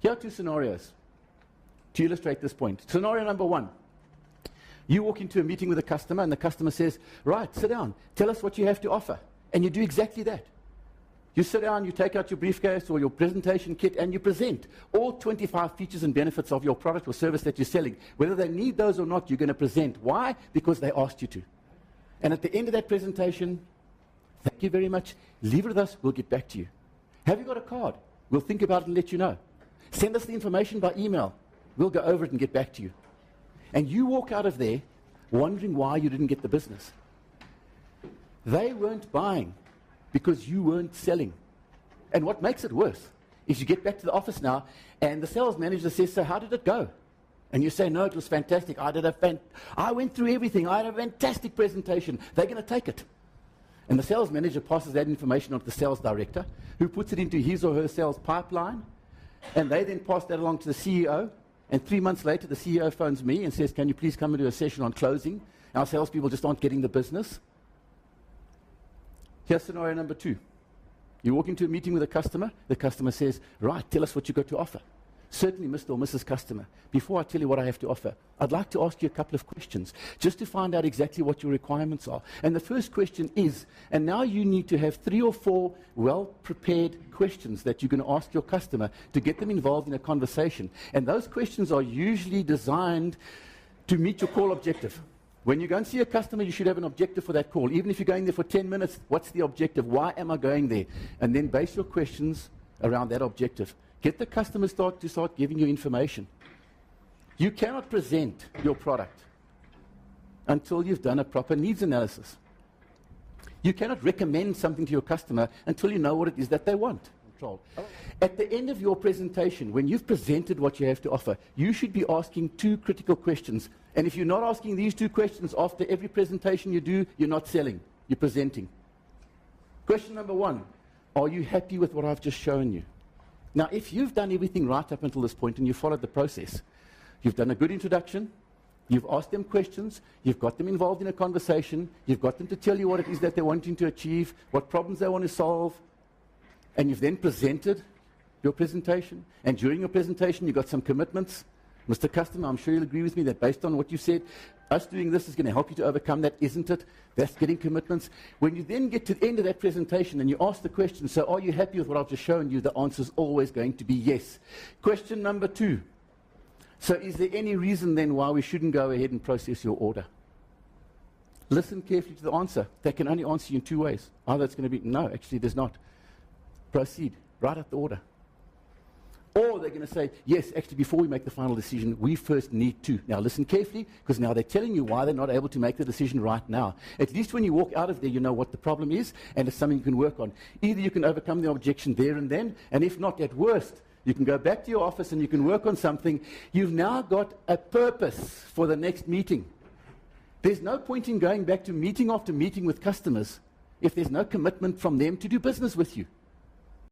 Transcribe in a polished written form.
Here are two scenarios to illustrate this point. Scenario number one. You walk into a meeting with a customer, and the customer says, right, sit down, tell us what you have to offer. And you do exactly that. You sit down, you take out your briefcase or your presentation kit, and you present all 25 features and benefits of your product or service that you're selling. Whether they need those or not, you're going to present. Why? Because they asked you to. And at the end of that presentation, thank you very much. Leave it with us. We'll get back to you. Have you got a card? We'll think about it and let you know. Send us the information by email. We'll go over it and get back to you. And you walk out of there wondering why you didn't get the business. They weren't buying because you weren't selling. And what makes it worse is you get back to the office now and the sales manager says, so how did it go? And you say, no, it was fantastic. I went through everything. I had a fantastic presentation. They're going to take it. And the sales manager passes that information on to the sales director, who puts it into his or her sales pipeline, and they then pass that along to the CEO. And 3 months later, the CEO phones me and says, can you please come and do a session on closing? Our salespeople just aren't getting the business. Here's scenario number two. You walk into a meeting with a customer. The customer says, right, tell us what you've got to offer. Certainly, Mr. or Mrs. Customer, before I tell you what I have to offer, I'd like to ask you a couple of questions just to find out exactly what your requirements are. And the first question is, and now you need to have 3 or 4 well-prepared questions that you're going to ask your customer to get them involved in a conversation. And those questions are usually designed to meet your call objective. When you go and see a customer, you should have an objective for that call. Even if you're going there for 10 minutes, what's the objective? Why am I going there? And then base your questions around that objective. Get the customer to start giving you information. You cannot present your product until you've done a proper needs analysis. You cannot recommend something to your customer until you know what it is that they want. At the end of your presentation, when you've presented what you have to offer, you should be asking 2 critical questions. And if you're not asking these 2 questions after every presentation you do, you're not selling, you're presenting. Question number 1, are you happy with what I've just shown you? Now, if you've done everything right up until this point and you followed the process, you've done a good introduction, you've asked them questions, you've got them involved in a conversation, you've got them to tell you what it is that they're wanting to achieve, what problems they want to solve, and you've then presented your presentation, and during your presentation you've got some commitments. Mr. Customer, I'm sure you'll agree with me that based on what you said, us doing this is going to help you to overcome that, isn't it? That's getting commitments. When you then get to the end of that presentation and you ask the question, so are you happy with what I've just shown you? The answer is always going to be yes. Question number 2. So is there any reason then why we shouldn't go ahead and process your order? Listen carefully to the answer. They can only answer you in 2 ways. Either it's going to be, no, actually there's not. Proceed. Write out the order. Or they're going to say, yes, actually, before we make the final decision, we first need to. Now, listen carefully, because now they're telling you why they're not able to make the decision right now. At least when you walk out of there, you know what the problem is, and it's something you can work on. Either you can overcome the objection there and then, and if not, at worst, you can go back to your office and you can work on something. You've now got a purpose for the next meeting. There's no point in going back to meeting after meeting with customers if there's no commitment from them to do business with you.